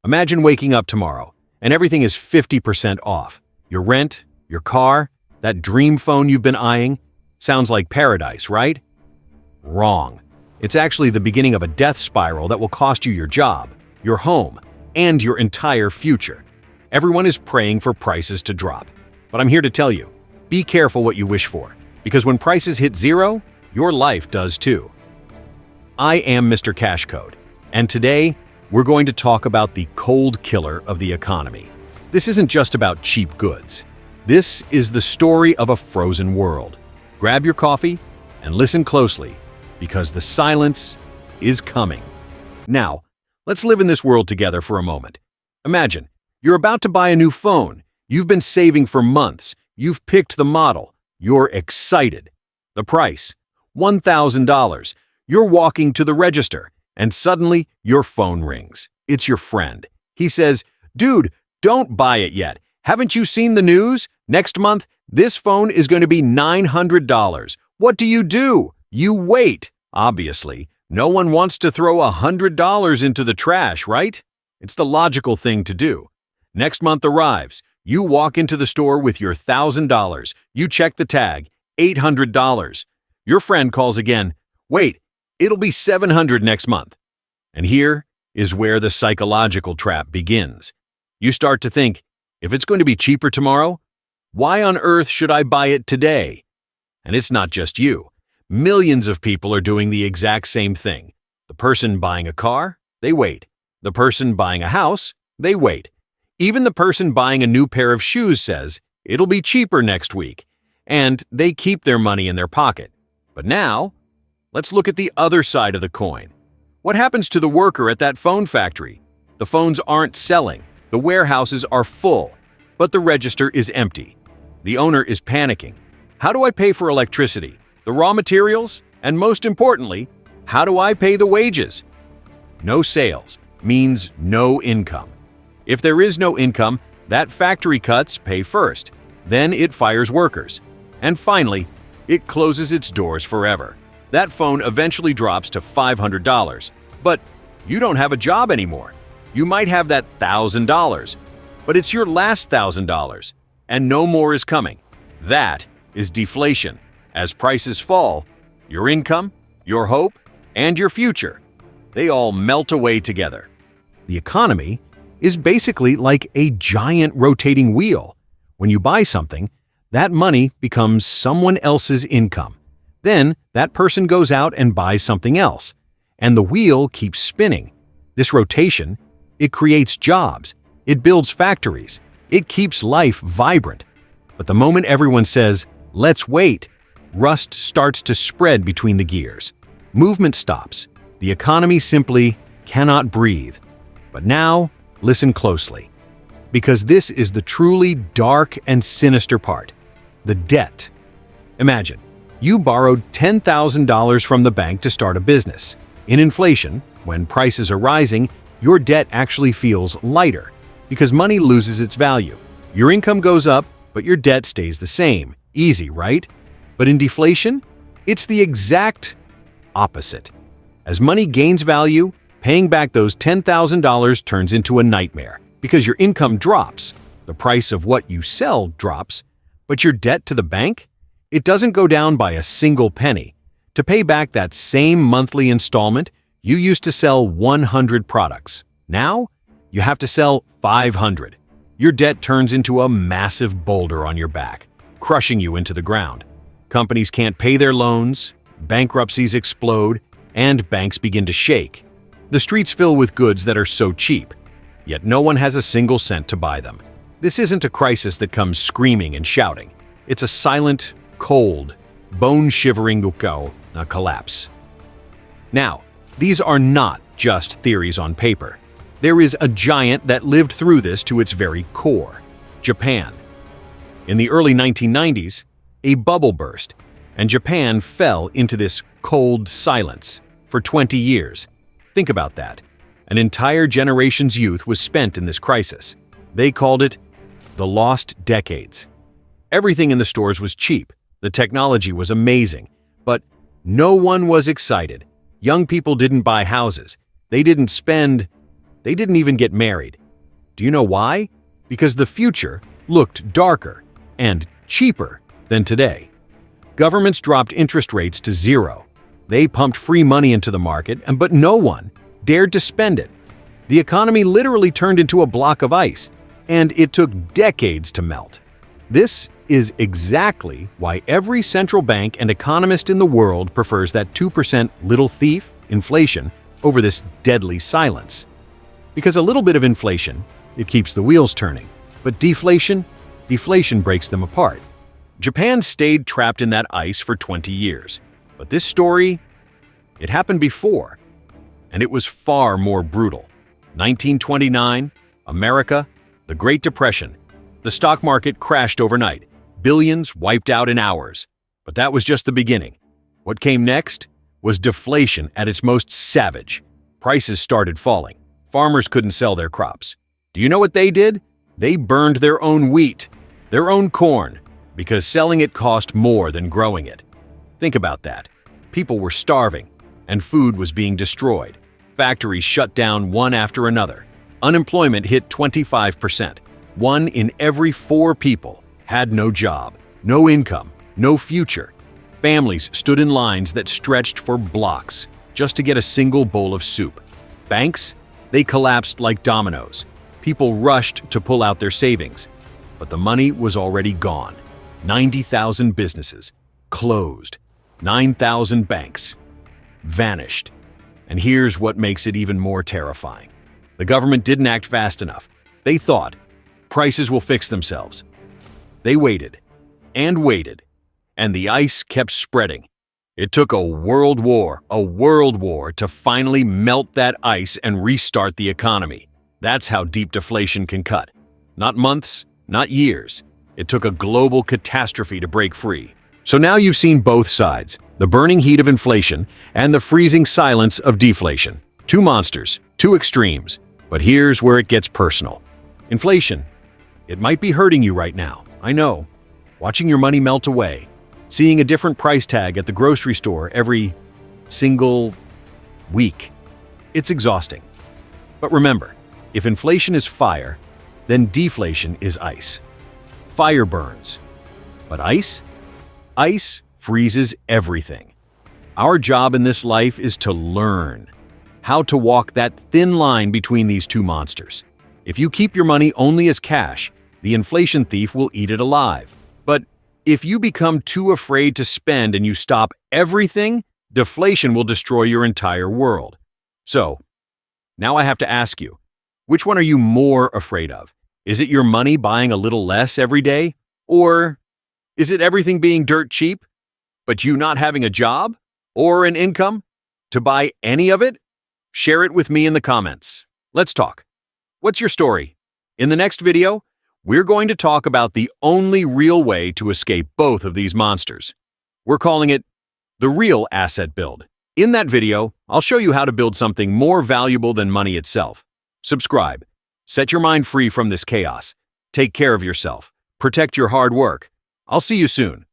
Imagine waking up tomorrow and everything is 50% off. Your rent, your car, that dream phone you've been eyeing. Sounds like paradise, right? Wrong. It's actually the beginning of a death spiral that will cost you your job, your home, and your entire future. Everyone is praying for prices to drop. But I'm here to tell you, be careful what you wish for, because when prices hit zero, your life does too. I am Mr. Cash Code, and today we're going to talk about the cold killer of the economy. This isn't just about cheap goods. This is the story of a frozen world. Grab your coffee and listen closely, because the silence is coming. Now, let's live in this world together for a moment. Imagine, you're about to buy a new phone. You've been saving for months. You've picked the model. You're excited. The price, $1,000. You're walking to the register, and suddenly your phone rings. It's your friend. He says, "Dude, don't buy it yet. Haven't you seen the news? Next month, this phone is going to be $900. What do? You wait. Obviously, no one wants to throw $100 into the trash, right? It's the logical thing to do. Next month arrives. You walk into the store with your $1,000. You check the tag, $800. Your friend calls again. Wait, it'll be $700 next month. And here is where the psychological trap begins. You start to think, if it's going to be cheaper tomorrow, why on earth should I buy it today? And it's not just you. Millions of people are doing the exact same thing. The person buying a car, they wait. The person buying a house, they wait. Even the person buying a new pair of shoes says, it'll be cheaper next week, and they keep their money in their pocket. But now, let's look at the other side of the coin. What happens to the worker at that phone factory? The phones aren't selling. The warehouses are full, but the register is empty. The owner is panicking. How do I pay for electricity, the raw materials, and most importantly, how do I pay the wages? No sales means no income. If there is no income, that factory cuts pay first, then it fires workers, and finally, it closes its doors forever. That phone eventually drops to $500, but you don't have a job anymore. You might have that $1,000, but it's your last $1,000, and no more is coming. That is deflation. As prices fall, your income, your hope, and your future, they all melt away together. The economy is basically like a giant rotating wheel. When you buy something, that money becomes someone else's income. Then that person goes out and buys something else, and the wheel keeps spinning. This rotation, it creates jobs, it builds factories, it keeps life vibrant. But the moment everyone says, "Let's wait," rust starts to spread between the gears. Movement stops. The economy simply cannot breathe. But now, listen closely, because this is the truly dark and sinister part, the debt. Imagine, you borrowed $10,000 from the bank to start a business. In inflation, when prices are rising, your debt actually feels lighter because money loses its value. Your income goes up, but your debt stays the same. Easy, right? But in deflation, it's the exact opposite. As money gains value, paying back those $10,000 turns into a nightmare because your income drops, the price of what you sell drops, but your debt to the bank, it doesn't go down by a single penny. To pay back that same monthly installment, you used to sell 100 products. Now, you have to sell 500. Your debt turns into a massive boulder on your back, crushing you into the ground. Companies can't pay their loans, bankruptcies explode, and banks begin to shake. The streets fill with goods that are so cheap, yet no one has a single cent to buy them. This isn't a crisis that comes screaming and shouting. It's a silent, cold, bone-shivering collapse. Now, these are not just theories on paper. There is a giant that lived through this to its very core, Japan. In the early 1990s, a bubble burst, and Japan fell into this cold silence for 20 years. Think about that. An entire generation's youth was spent in this crisis. They called it the lost decades. Everything in the stores was cheap. The technology was amazing. But no one was excited. Young people didn't buy houses. They didn't spend They didn't even get married. Do you know why? Because the future looked darker and cheaper than today. Governments dropped interest rates to zero. They pumped free money into the market, but no one dared to spend it. The economy literally turned into a block of ice, and it took decades to melt. This is exactly why every central bank and economist in the world prefers that 2% little thief, inflation, over this deadly silence. Because a little bit of inflation, it keeps the wheels turning. But deflation breaks them apart. Japan stayed trapped in that ice for 20 years. But this story, it happened before, and it was far more brutal. 1929, America, the Great Depression. The stock market crashed overnight. Billions wiped out in hours. But that was just the beginning. What came next was deflation at its most savage. Prices started falling. Farmers couldn't sell their crops. Do you know what they did? They burned their own wheat, their own corn, because selling it cost more than growing it. Think about that. People were starving, and food was being destroyed. Factories shut down one after another. Unemployment hit 25%. 1 in every 4 people had no job, no income, no future. Families stood in lines that stretched for blocks just to get a single bowl of soup. Banks, they collapsed like dominoes. People rushed to pull out their savings, but the money was already gone. 90,000 businesses closed. 9,000 banks vanished. And here's what makes it even more terrifying. The government didn't act fast enough. They thought, prices will fix themselves. They waited and waited, and the ice kept spreading. It took a world war to finally melt that ice and restart the economy. That's how deep deflation can cut. Not months, not years. It took a global catastrophe to break free. So now you've seen both sides, the burning heat of inflation and the freezing silence of deflation. Two monsters, two extremes. But here's where it gets personal. Inflation. It might be hurting you right now, I know. Watching your money melt away, seeing a different price tag at the grocery store every single week. It's exhausting. But remember, if inflation is fire, then deflation is ice. Fire burns. But ice? Ice freezes everything. Our job in this life is to learn how to walk that thin line between these two monsters. If you keep your money only as cash, the inflation thief will eat it alive. But if you become too afraid to spend and you stop everything, deflation will destroy your entire world. So, now I have to ask you, which one are you more afraid of? Is it your money buying a little less every day? Or is it everything being dirt cheap, but you not having a job or an income to buy any of it? Share it with me in the comments. Let's talk. What's your story? In the next video, we're going to talk about the only real way to escape both of these monsters. We're calling it the real asset build. In that video, I'll show you how to build something more valuable than money itself. Subscribe. Set your mind free from this chaos. Take care of yourself. Protect your hard work. I'll see you soon.